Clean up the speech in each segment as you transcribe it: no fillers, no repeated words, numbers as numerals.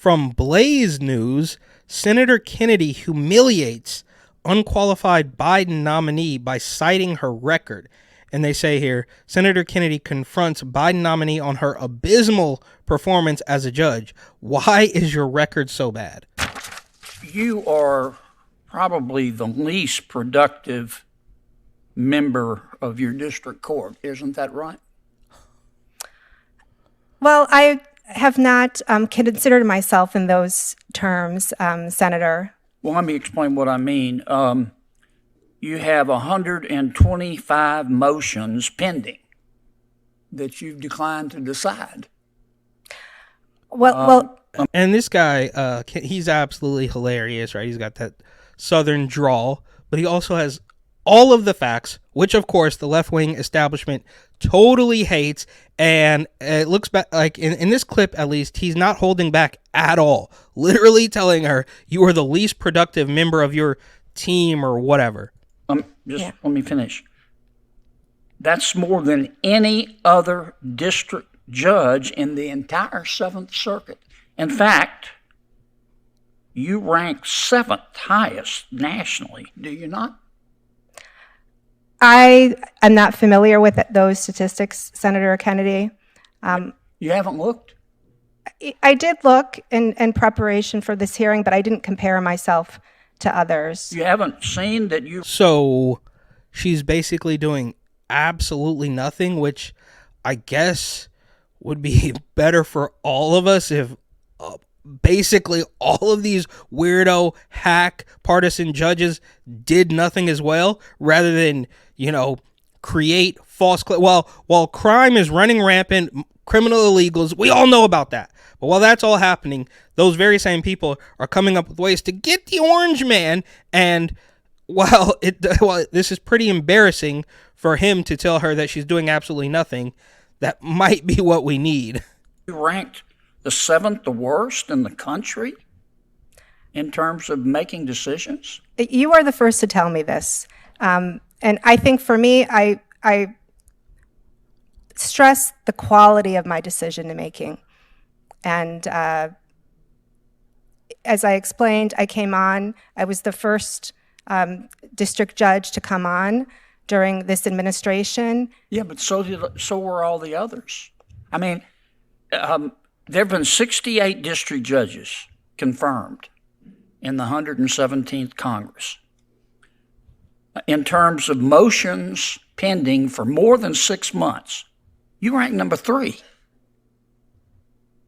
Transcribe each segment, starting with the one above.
From Blaze News, Senator Kennedy humiliates unqualified Biden nominee by citing her record. And they say here, Senator Kennedy confronts Biden nominee on her abysmal performance as a judge. Why is your record so bad? You are probably the least productive member of your district court. Isn't that right? Well, I have not considered myself in those terms, Senator. Well, let me explain what I mean. You have 125 motions pending that you've declined to decide. And this guy, he's absolutely hilarious, right? He's got that Southern drawl, but he also has all of the facts, which of course the left-wing establishment totally hates. And it looks back like in this clip, at least, he's not holding back at all, literally telling her you are the least productive member of your team or whatever. Let me finish. That's more than any other district judge in the entire Seventh Circuit. In fact, you rank 7th highest nationally, do you not? I am not familiar with those statistics, Senator Kennedy. You haven't looked? I did look in preparation for this hearing, but I didn't compare myself to others. You haven't seen that you... So she's basically doing absolutely nothing, which I guess would be better for all of us if basically all of these weirdo hack partisan judges did nothing as well, rather than, create false while crime is running rampant, criminal illegals, we all know about that. But while that's all happening, those very same people are coming up with ways to get the orange man. And while this is pretty embarrassing for him to tell her that she's doing absolutely nothing, that might be what we need. You ranked the 7th the worst in the country in terms of making decisions? You are the first to tell me this. And I think for me, I stress the quality of my decision making. And as I explained, I came on, I was the first district judge to come on during this administration. Yeah, but so were all the others. I mean, there have been 68 district judges confirmed in the 117th Congress. In terms of motions pending for more than 6 months, you rank number 3.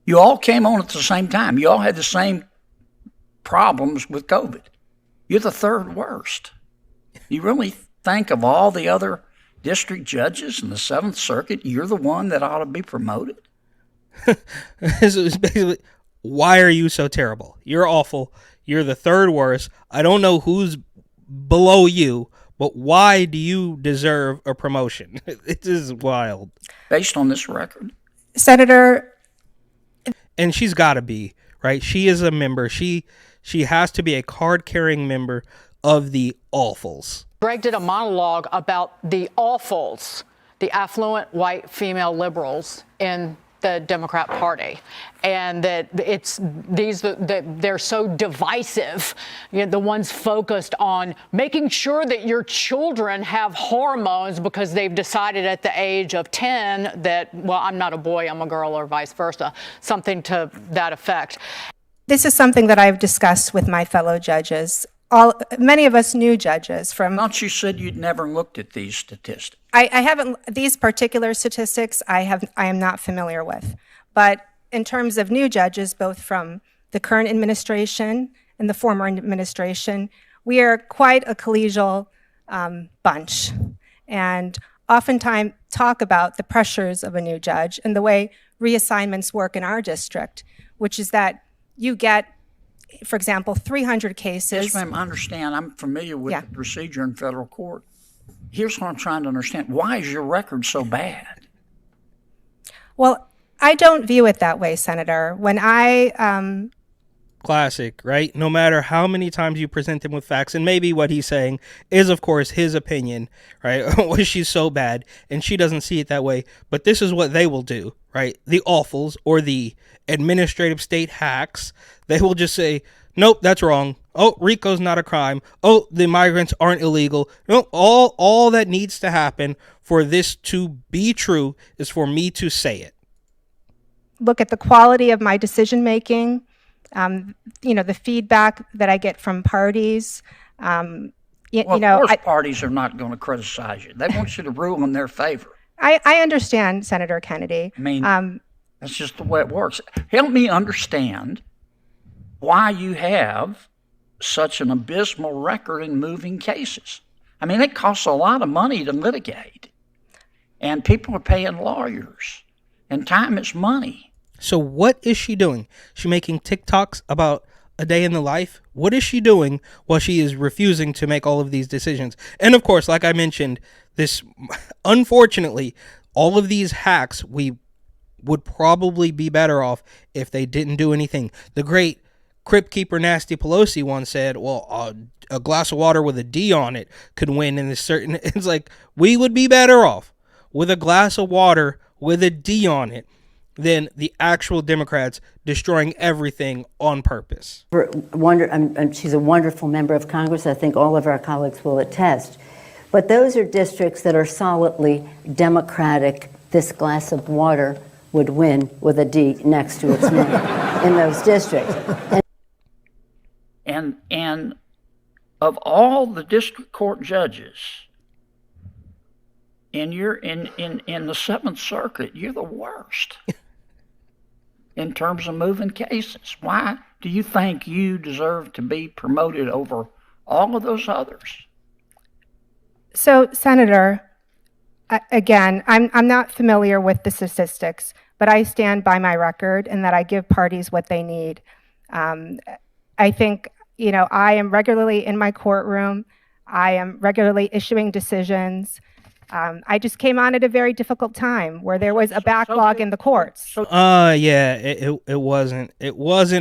You all came on at the same time. You all had the same problems with COVID. You're the 3rd worst. You really think of all the other district judges in the 7th Circuit, you're the one that ought to be promoted? It's basically, why are you so terrible? You're awful. You're the 3rd worst. I don't know who's below you, but why do you deserve a promotion? It is wild. Based on this record? Senator... And she's got to be, right? She is a member. She has to be a card-carrying member of the awfuls. Greg did a monologue about the awfuls, the affluent white female liberals in the Democrat Party, and that they're so divisive. The ones focused on making sure that your children have hormones because they've decided at the age of 10 that, well, I'm not a boy, I'm a girl, or vice versa, something to that effect. This is something that I've discussed with my fellow judges. Many of us new judges from... Thought you said you'd never looked at these statistics. I haven't, these particular statistics I am not familiar with. But in terms of new judges, both from the current administration and the former administration, we are quite a collegial bunch. And oftentimes talk about the pressures of a new judge and the way reassignments work in our district, which is that you get, for example, 300 cases. Yes, ma'am, I understand. I'm familiar with the procedure in federal court. Here's what I'm trying to understand. Why is your record so bad? Well, I don't view it that way, Senator. When I classic, right? No matter how many times you present him with facts, and maybe what he's saying is, of course, his opinion, right? Well, she's so bad, and she doesn't see it that way. But this is what they will do, right? The awfuls or the administrative state hacks, they will just say, nope, that's wrong. Oh, RICO's not a crime. Oh, the migrants aren't illegal. No, all that needs to happen for this to be true is for me to say it. Look at the quality of my decision making, the feedback that I get from parties. Well, of course, parties are not going to criticize you. They want you to rule in their favor. I understand, Senator Kennedy. I mean, that's just the way it works. Help me understand why you have such an abysmal record in moving cases. I mean, it costs a lot of money to litigate, and people are paying lawyers, and time is money. So what is she doing? She making TikToks about a day in the life? What is she doing while she is refusing to make all of these decisions? And of course, like I mentioned, this, unfortunately, all of these hacks, we would probably be better off if they didn't do anything. The great Crypt Keeper Nasty Pelosi once said, well, a glass of water with a D on it could win in this certain... It's like, we would be better off with a glass of water with a D on it than the actual Democrats destroying everything on purpose. She's a wonderful member of Congress. I think all of our colleagues will attest. But those are districts that are solidly Democratic. This glass of water would win with a D next to its name in those districts. And of all the district court judges in the Seventh Circuit, you're the worst in terms of moving cases. Why do you think you deserve to be promoted over all of those others? So, Senator, again, I'm not familiar with the statistics, but I stand by my record in that I give parties what they need. I think, I am regularly in my courtroom. I am regularly issuing decisions. I just came on at a very difficult time where there was a backlog in the courts. Yeah, it wasn't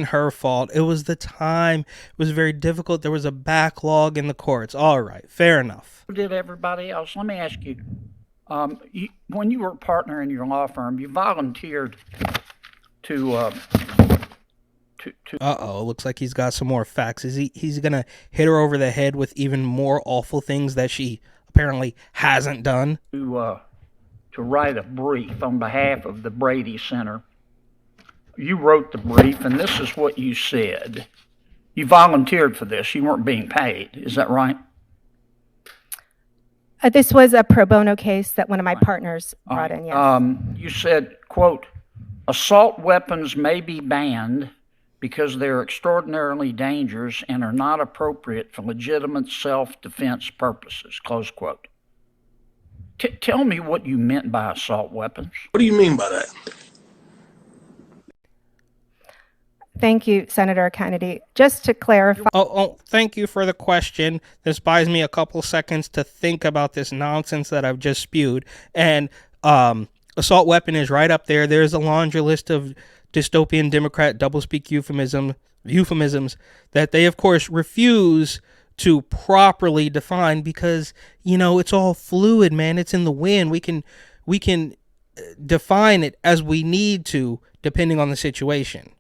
her fault. It was the time. It was very difficult. There was a backlog in the courts. All right, fair enough. Did everybody else? Let me ask you, when you were a partner in your law firm, you volunteered to looks like he's got some more facts. He's gonna hit her over the head with even more awful things that she apparently hasn't done. To write a brief on behalf of the Brady Center. You wrote the brief, and this is what you said. You volunteered for this. You weren't being paid. Is that right? This was a pro bono case that one of my partners brought in, yes. You said, quote, assault weapons may be banned because they're extraordinarily dangerous and are not appropriate for legitimate self-defense purposes, close quote. Tell me what you meant by assault weapons. What do you mean by that? Thank you, Senator Kennedy. Just to clarify... Thank you for the question. This buys me a couple seconds to think about this nonsense that I've just spewed. And assault weapon is right up there. There's a laundry list of dystopian Democrat doublespeak euphemisms that they, of course, refuse to properly define because, it's all fluid, man. It's in the wind. We can define it as we need to, depending on the situation.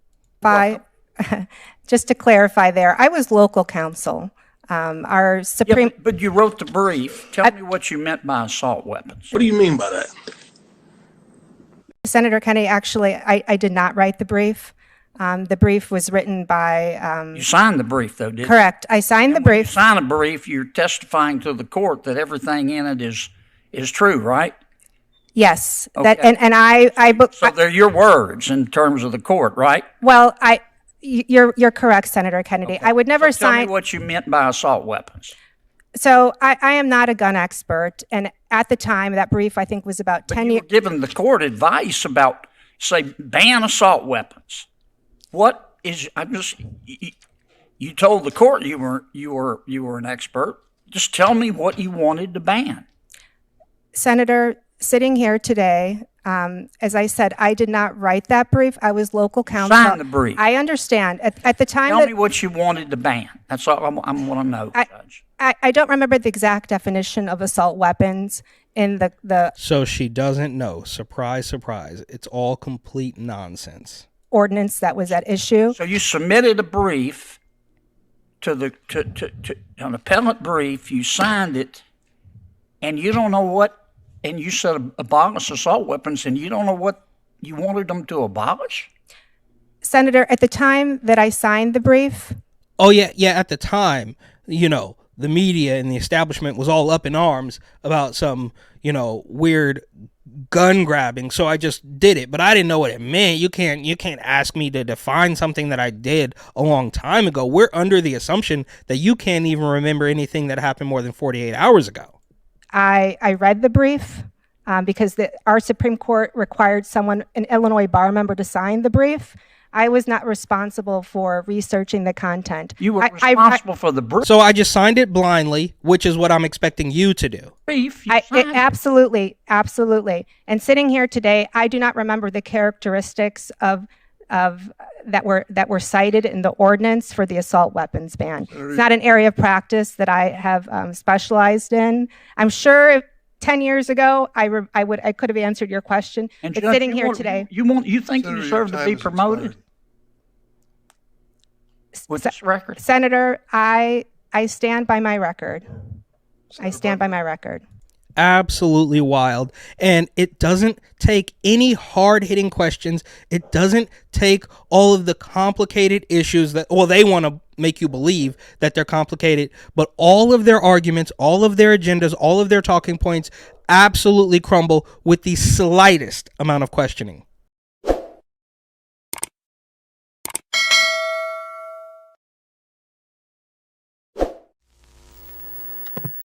Just to clarify there, I was local counsel. Our Supreme... Yeah, but you wrote the brief. Tell me what you meant by assault weapons. What do you mean by that? Senator Kennedy, actually, I did not write the brief. The brief was written by... You signed the brief, though, didn't you? Correct. I signed the brief. When you sign a brief, you're testifying to the court that everything in it is true, right? Yes. Okay. So they're your words in terms of the court, right? Well, you're correct, Senator Kennedy. Okay. I would never sign... Tell me what you meant by assault weapons. So I am not a gun expert, and at the time, that brief, I think, was about 10 years... But you were giving the court advice about, say, ban assault weapons. What is... You told the court you were an expert. Just tell me what you wanted to ban. Senator, sitting here today, as I said, I did not write that brief. I was local counsel. Signed the brief. I understand. At the time Tell that me what you wanted to ban. That's all I want to know, Judge. I don't remember the exact definition of assault weapons in the So she doesn't know. Surprise, surprise. It's all complete nonsense. ordinance that was at issue. So you submitted a brief to an appellate brief. You signed it, and you don't know what. And you said abolish assault weapons, and you don't know what you wanted them to abolish? Senator, at the time that I signed the brief, Oh, yeah, at the time, the media and the establishment was all up in arms about some, weird gun grabbing. So I just did it, but I didn't know what it meant. You can't ask me to define something that I did a long time ago. We're under the assumption that you can't even remember anything that happened more than 48 hours ago. I read the brief because our Supreme Court required an Illinois bar member to sign the brief. I was not responsible for researching the content. You were responsible for the brief. So I just signed it blindly, which is what I'm expecting you to do. You signed it. Absolutely. And sitting here today, I do not remember the characteristics of that were cited in the ordinance for the assault weapons ban. It's not an area of practice that I have specialized in. I'm sure if 10 years ago I could have answered your question. And but Judge, sitting here today, you think Senator, you your deserve to time be has promoted expired. with this record? Senator, I stand by my record. I stand by my record. Absolutely wild. And it doesn't take any hard-hitting questions. It doesn't take all of the complicated issues that, well, they want to make you believe that they're complicated, but all of their arguments, all of their agendas, all of their talking points absolutely crumble with the slightest amount of questioning.